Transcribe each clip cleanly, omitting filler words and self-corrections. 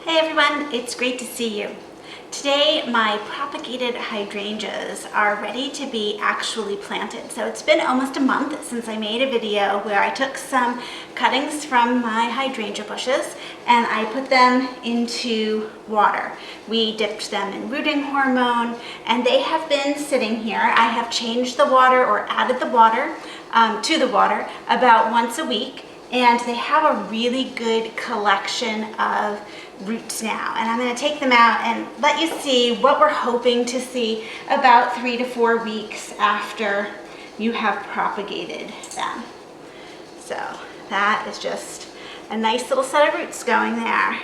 Hey everyone, it's great to see you. Today my propagated hydrangeas are ready to be actually planted. So it's been almost a month since I made a video where I took some cuttings from my hydrangea bushes and I put them into water. We dipped them in rooting hormone and they have been sitting here. I have changed the water or added the water to the water about once a week, and they have a really good collection of roots now. And I'm going to take them out and let you see what we're hoping to see about 3 to 4 weeks after you have propagated them. So that is just a nice little set of roots going there. I'm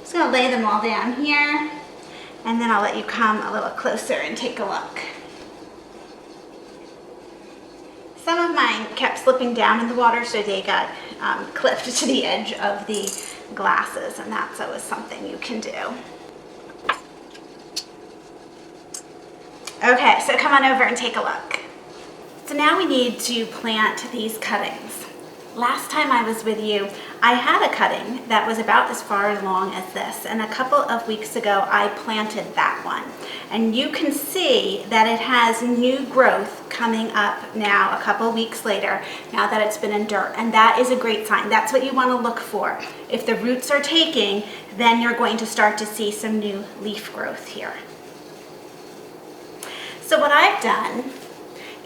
just going to lay them all down here and then I'll let you come a little closer and take a look. Some of mine kept slipping down in the water, so they got clipped to the edge of the glasses, and that's always something you can do. Okay, so come on over and take a look. So now we need to plant these cuttings. Last time I was with you, I had a cutting that was about as far along as this, and a couple of weeks ago I planted that one. And you can see that it has new growth coming up now a couple weeks later, now that it's been in dirt, and that is a great sign. That's what you want to look for. If the roots are taking, then you're going to start to see some new leaf growth here. So what I've done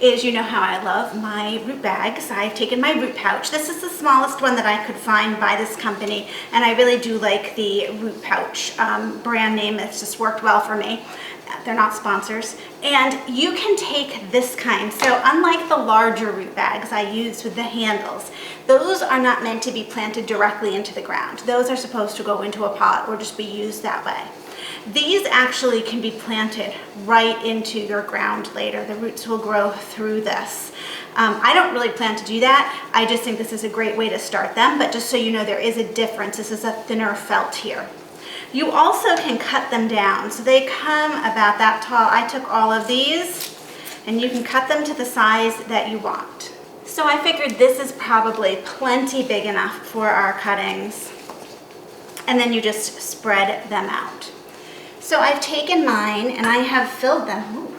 is, you know how I love my root bags. I've taken my root pouch. This is the smallest one that I could find by this company, and I really do like the root pouch brand name. It's just worked well for me. They're not sponsors. And you can take this kind. So unlike the larger root bags I use with the handles, those are not meant to be planted directly into the ground. Those are supposed to go into a pot or just be used that way. These actually can be planted right into your ground later. The roots will grow through this. I don't really plan to do that. I just think this is a great way to start them, but just so you know, there is a difference. This is a thinner felt here. You also can cut them down. So they come about that tall. I took all of these, and you can cut them to the size that you want. So I figured this is probably plenty big enough for our cuttings. And then you just spread them out. So I've taken mine and I have filled them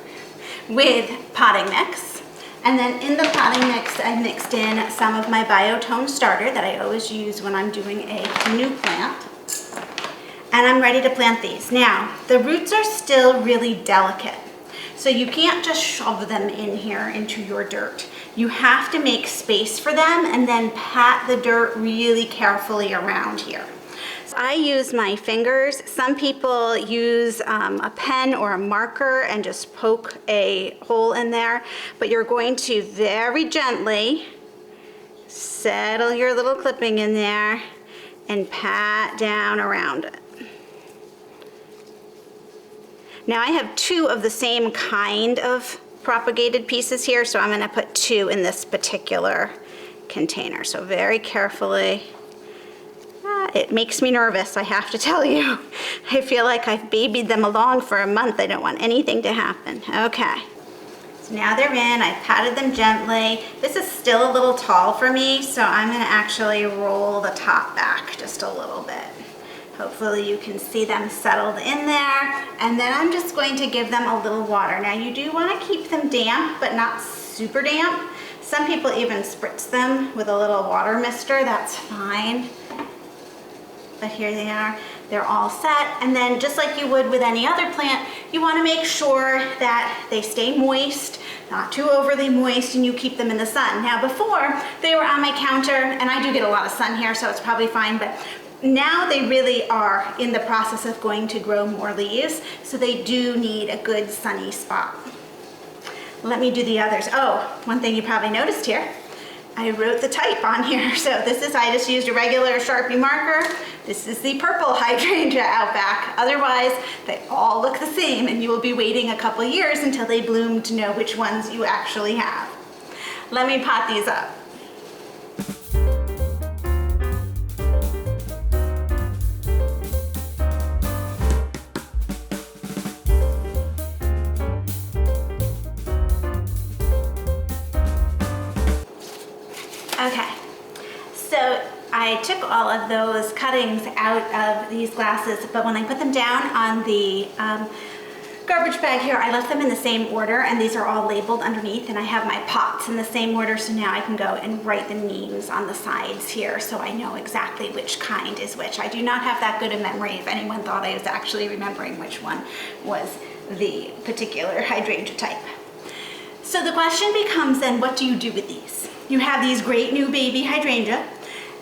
with potting mix. And then in the potting mix, I've mixed in some of my biotone starter that I always use when I'm doing a new plant. And I'm ready to plant these. Now, the roots are still really delicate, so you can't just shove them in here into your dirt. You have to make space for them and then pat the dirt really carefully around here. I use my fingers. Some people use a pen or a marker and just poke a hole in there, but you're going to very gently settle your little clipping in there and pat down around it. Now I have 2 of the same kind of propagated pieces here, so I'm going to put 2 in this particular container. So very carefully. It makes me nervous, I have to tell you. I feel like I've babied them along for a month. I don't want anything to happen. Okay. So now they're in. I've patted them gently. This is still a little tall for me, so I'm going to actually roll the top back just a little bit. Hopefully you can see them settled in there. And then I'm just going to give them a little water. Now you do want to keep them damp, but not super damp. Some people even spritz them with a little water mister. That's fine. But here they are, they're all set. And then just like you would with any other plant, you want to make sure that they stay moist, not too overly moist, and you keep them in the sun. Now before, they were on my counter, and I do get a lot of sun here, so it's probably fine, but now they really are in the process of going to grow more leaves, so they do need a good sunny spot. Let me do the others. Oh, one thing you probably noticed here, I wrote the type on here. So this is, I just used a regular Sharpie marker. This is the purple hydrangea Outback. Otherwise, they all look the same, and you will be waiting a couple years until they bloom to know which ones you actually have. Let me pot these up. Okay, so I I took all of those cuttings out of these glasses, but when I put them down on the garbage bag here, I left them in the same order, and these are all labeled underneath, and I have my pots in the same order, so now I can go and write the names on the sides here so I know exactly which kind is which. I do not have that good a memory if anyone thought I was actually remembering which one was the particular hydrangea type. So the question becomes then, what do you do with these? You have these great new baby hydrangea.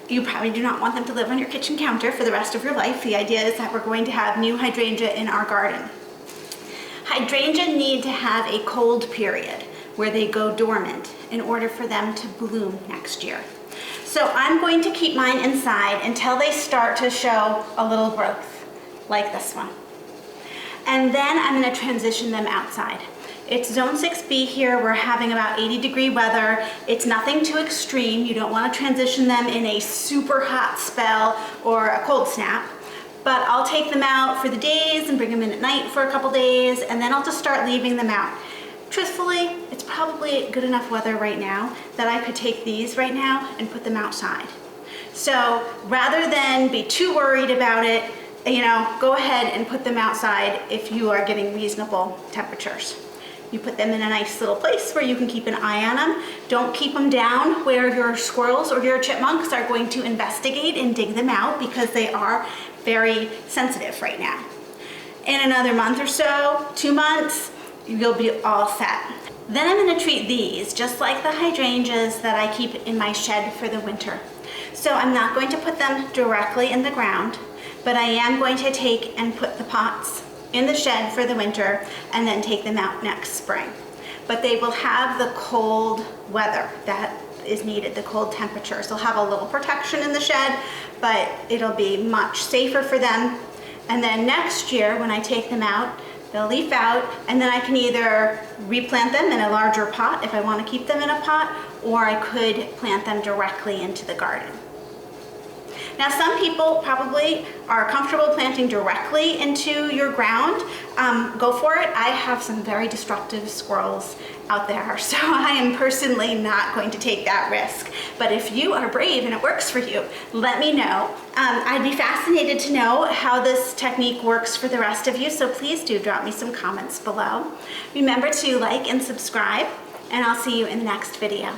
You probably do not want them to live on your kitchen counter for the rest of your life. The idea is that we're going to have new hydrangea in our garden. Hydrangea need to have a cold period where they go dormant in order for them to bloom next year. So I'm going to keep mine inside until they start to show a little growth, like this one. And then I'm going to transition them outside. It's zone 6B here. We're having about 80-degree weather. It's nothing too extreme. You don't want to transition them in a super hot spell or a cold snap. But I'll take them out for the days and bring them in at night for a couple days, and then I'll just start leaving them out. Truthfully, it's probably good enough weather right now that I could take these right now and put them outside. So rather than be too worried about it, go ahead and put them outside if you are getting reasonable temperatures. You put them in a nice little place where you can keep an eye on them. Don't keep them down where your squirrels or your chipmunks are going to investigate and dig them out, because they are very sensitive right now. In another month or so, 2 months, you'll be all set. Then I'm going to treat these just like the hydrangeas that I keep in my shed for the winter. So I'm not going to put them directly in the ground, but I am going to take and put the pots in the shed for the winter and then take them out next spring. But they will have the cold weather that is needed, the cold temperatures. They'll have a little protection in the shed, but it'll be much safer for them. And then next year, when I take them out, they'll leaf out, and then I can either replant them in a larger pot if I want to keep them in a pot, or I could plant them directly into the garden. Now, some people probably are comfortable planting directly into your ground. Go for it. I have some very destructive squirrels out there, so I am personally not going to take that risk. But if you are brave and it works for you, let me know. I'd be fascinated to know how this technique works for the rest of you, so please do drop me some comments below. Remember to like and subscribe, and I'll see you in the next video.